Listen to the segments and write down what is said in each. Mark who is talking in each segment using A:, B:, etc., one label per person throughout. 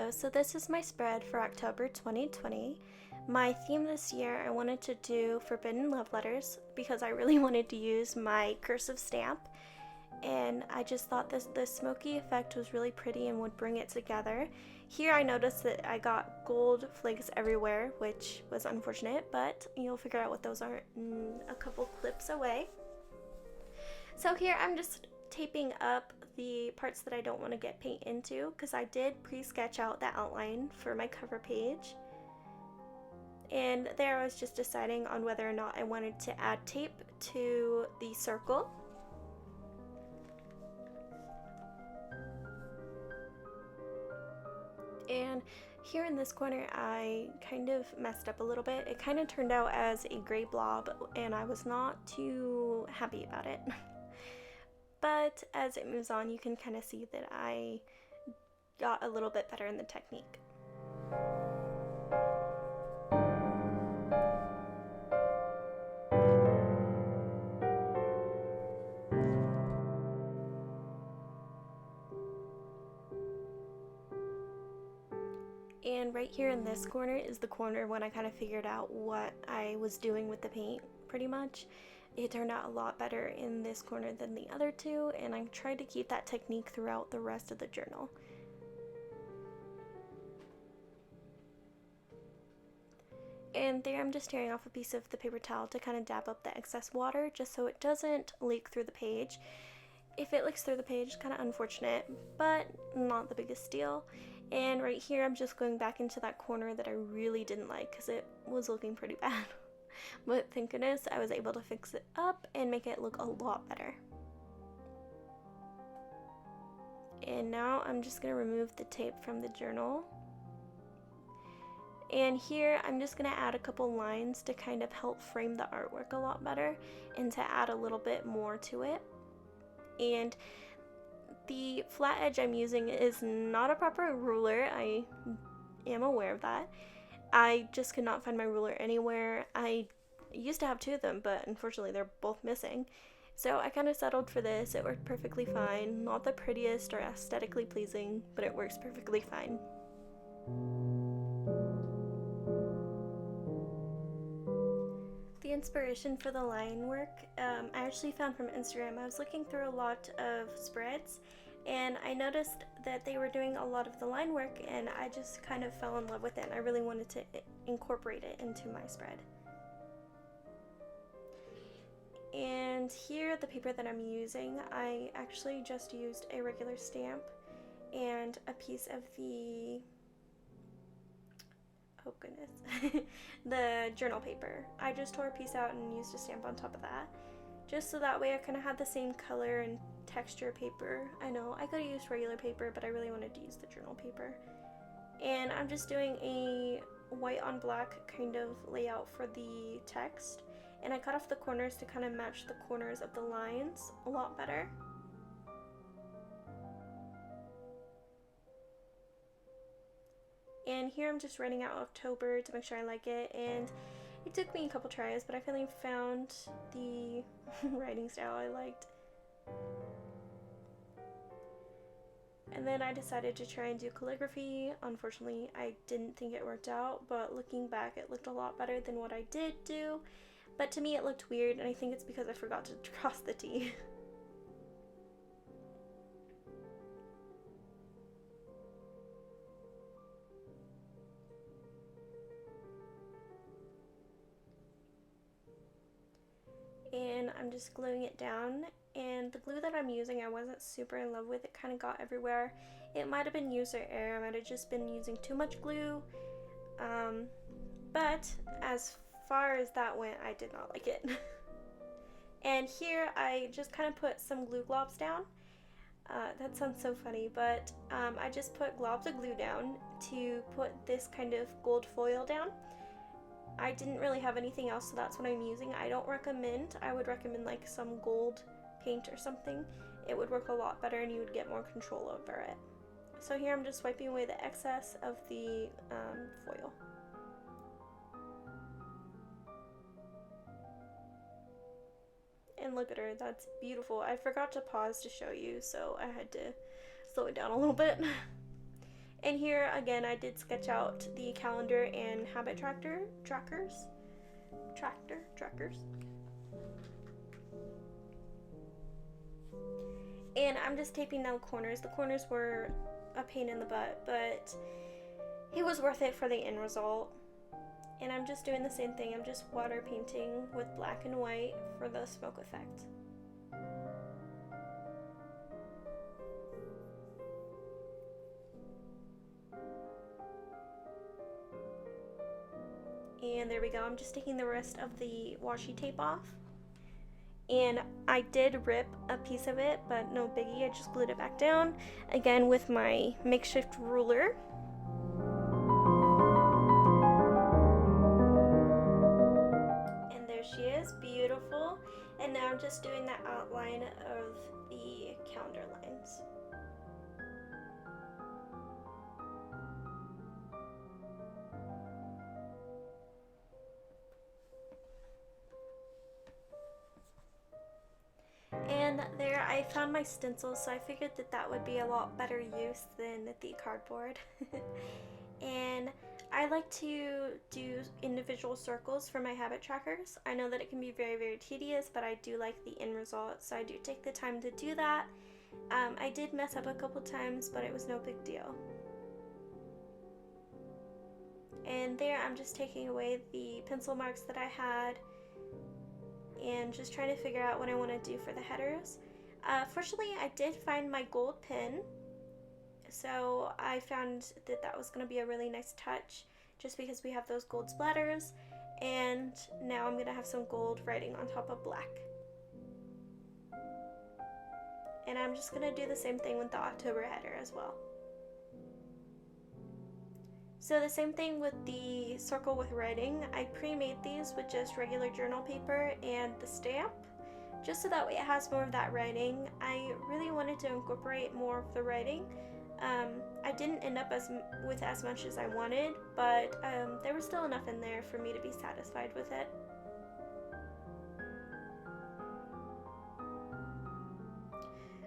A: Hello, so this is my spread for October 2020. My theme this year I wanted to do forbidden love letters because I really wanted to use my cursive stamp, and I just thought the smoky effect was really pretty and would bring it together. Here I noticed that I got gold flakes everywhere, which was unfortunate, but you'll figure out what those are in a couple clips away. So here I'm just taping up the parts that I don't want to get paint into because I did pre-sketch out the outline for my cover page. And there I was just deciding on whether or not I wanted to add tape to the circle. And here in this corner I kind of messed up a little bit. It kind of turned out as a gray blob and I was not too happy about it. But as it moves on, you can kind of see that I got a little bit better in the technique. And right here in this corner is the corner when I kind of figured out what I was doing with the paint, pretty much. It turned out a lot better in this corner than the other two, and I tried to keep that technique throughout the rest of the journal. And there I'm just tearing off a piece of the paper towel to kind of dab up the excess water just so it doesn't leak through the page. If it leaks through the page, kind of unfortunate, but not the biggest deal. And right here I'm just going back into that corner that I really didn't like because it was looking pretty bad. But thank goodness I was able to fix it up and make it look a lot better. And now I'm just going to remove the tape from the journal. And here I'm just going to add a couple lines to kind of help frame the artwork a lot better and to add a little bit more to it. And the flat edge I'm using is not a proper ruler, I am aware of that. I just could not find my ruler anywhere. I used to have two of them, but unfortunately they're both missing. So I kind of settled for this. It worked perfectly fine. Not the prettiest or aesthetically pleasing, but it works perfectly fine. The inspiration for the line work I actually found from Instagram. I was looking through a lot of spreads and I noticed that they were doing a lot of the line work and I just kind of fell in love with it and I really wanted to incorporate it into my spread. And here, the paper that I'm using, I actually just used a regular stamp and a piece of the, oh goodness, the journal paper. I just tore a piece out and used a stamp on top of that, just so that way I kind of had the same color and texture paper. I know I could have used regular paper, but I really wanted to use the journal paper. And I'm just doing a white on black kind of layout for the text, and I cut off the corners to kind of match the corners of the lines a lot better. And here I'm just writing out October to make sure I like it, and it took me a couple tries, but I finally found the writing style I liked. And then I decided to try and do calligraphy. Unfortunately, I didn't think it worked out, but looking back, it looked a lot better than what I did do. But to me, it looked weird, and I think it's because I forgot to cross the T. And I'm just gluing it down, and the glue that I'm using I wasn't super in love with. It kind of got everywhere. It might have been user error, I might have just been using too much glue, but as far as that went, I did not like it. And here I just kind of put some glue globs down. That sounds so funny, but I just put globs of glue down to put this kind of gold foil down. I didn't really have anything else, so that's what I'm using. I don't recommend, I would recommend like some gold paint or something. It would work a lot better and you would get more control over it. So here I'm just wiping away the excess of the foil. And look at her, that's beautiful. I forgot to pause to show you, so I had to slow it down a little bit. And here again, I did sketch out the calendar and habit trackers. And I'm just taping down corners. The corners were a pain in the butt, but it was worth it for the end result. And I'm just doing the same thing. I'm just water painting with black and white for the smoke effect. And there we go. I'm just taking the rest of the washi tape off. And I did rip a piece of it, but no biggie. I just glued it back down, again with my makeshift ruler. And there she is, beautiful. And now I'm just doing the outline of the calendar lines. And there I found my stencils, so I figured that that would be a lot better use than the cardboard. And I like to do individual circles for my habit trackers. I know that it can be very, very tedious, but I do like the end result, so I do take the time to do that. I did mess up a couple times, but it was no big deal. And there I'm just taking away the pencil marks that I had and just trying to figure out what I want to do for the headers. Fortunately, I did find my gold pen, so I found that that was going to be a really nice touch just because we have those gold splatters, and now I'm going to have some gold writing on top of black. And I'm just going to do the same thing with the October header as well. So the same thing with the circle with writing. I pre-made these with just regular journal paper and the stamp, just so that way it has more of that writing. I really wanted to incorporate more of the writing. I didn't end up with as much as I wanted, but there was still enough in there for me to be satisfied with it.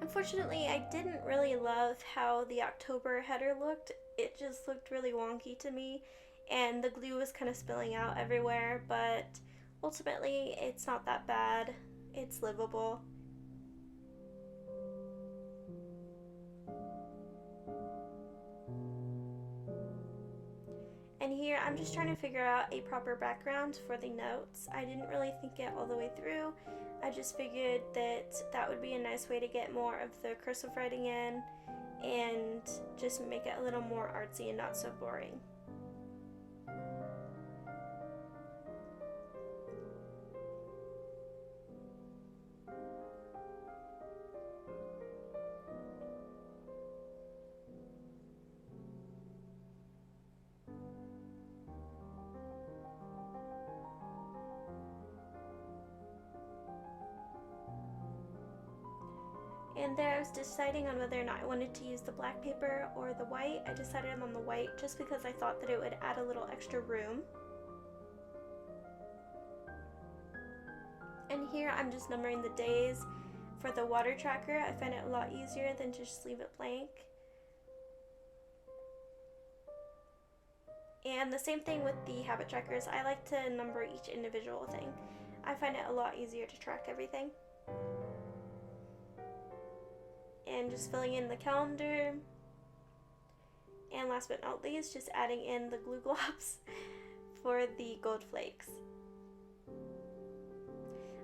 A: Unfortunately, I didn't really love how the October header looked. It just looked really wonky to me, and the glue was kind of spilling out everywhere, but ultimately it's not that bad. It's livable. And here I'm just trying to figure out a proper background for the notes. I didn't really think it all the way through. I just figured that that would be a nice way to get more of the cursive writing in and just make it a little more artsy and not so boring. And there I was deciding on whether or not I wanted to use the black paper or the white. I decided on the white just because I thought that it would add a little extra room. And here I'm just numbering the days for the water tracker. I find it a lot easier than to just leave it blank. And the same thing with the habit trackers. I like to number each individual thing. I find it a lot easier to track everything. And just filling in the calendar. And last but not least, just adding in the glue globs for the gold flakes.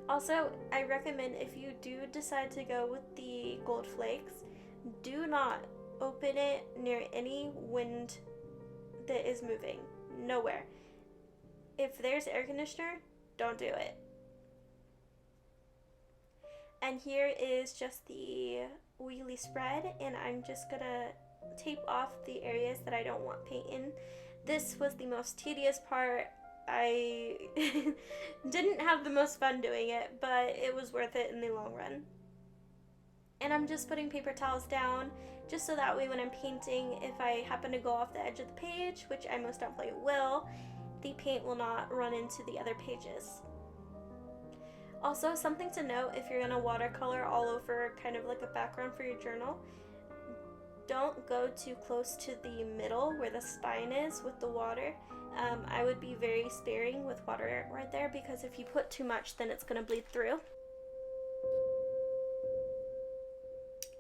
A: Also, I recommend if you do decide to go with the gold flakes, do not open it near any wind that is moving. Nowhere. If there's air conditioner, don't do it. And here is just the wheelie spread, and I'm just gonna tape off the areas that I don't want paint in. This was the most tedious part. I didn't have the most fun doing it, but it was worth it in the long run. And I'm just putting paper towels down just so that way when I'm painting, if I happen to go off the edge of the page, which I most definitely will, the paint will not run into the other pages. Also, something to note, if you're gonna watercolor all over kind of like a background for your journal, don't go too close to the middle where the spine is with the water. I would be very sparing with water right there, because if you put too much, then it's going to bleed through.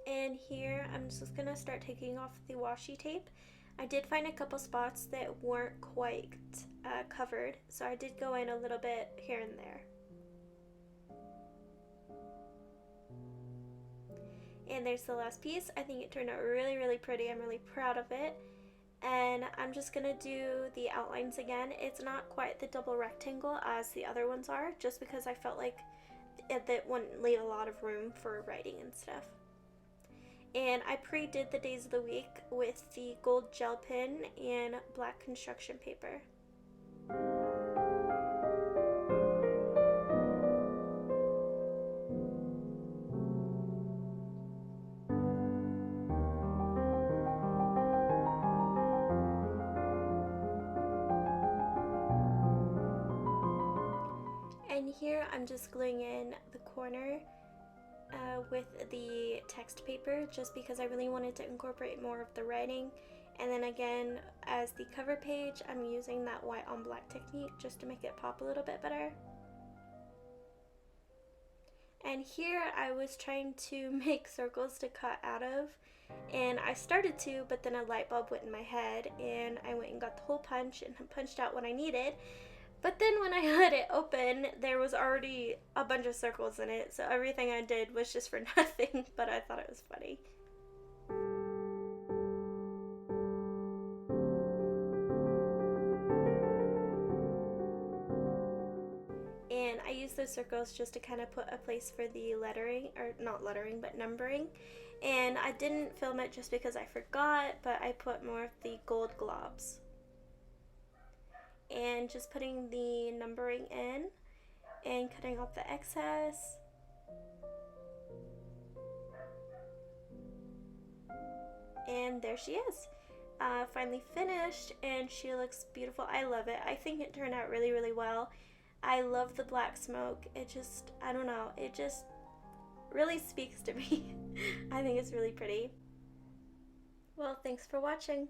A: And here I'm just going to start taking off the washi tape. I did find a couple spots that weren't quite covered, so I did go in a little bit here and there. And there's the last piece. I think it turned out really, really pretty. I'm really proud of it. And I'm just gonna do the outlines again. It's not quite the double rectangle as the other ones are, just because I felt like that wouldn't leave a lot of room for writing and stuff. And I pre-did the days of the week with the gold gel pen and black construction paper. And here I'm just gluing in the corner with the text paper, just because I really wanted to incorporate more of the writing. And then again, as the cover page, I'm using that white on black technique just to make it pop a little bit better. And here I was trying to make circles to cut out of, and I started to, but then a light bulb went in my head and I went and got the hole punch and punched out what I needed. But then when I had it open, there was already a bunch of circles in it, so everything I did was just for nothing, but I thought it was funny. And I used those circles just to kind of put a place for the lettering, or not lettering, but numbering. And I didn't film it just because I forgot, but I put more of the gold globs. And just putting the numbering in and cutting off the excess. And there she is. Finally finished, and she looks beautiful. I love it. I think it turned out really, really well. I love the black smoke. It just, I don't know, it just really speaks to me. I think it's really pretty. Well, thanks for watching.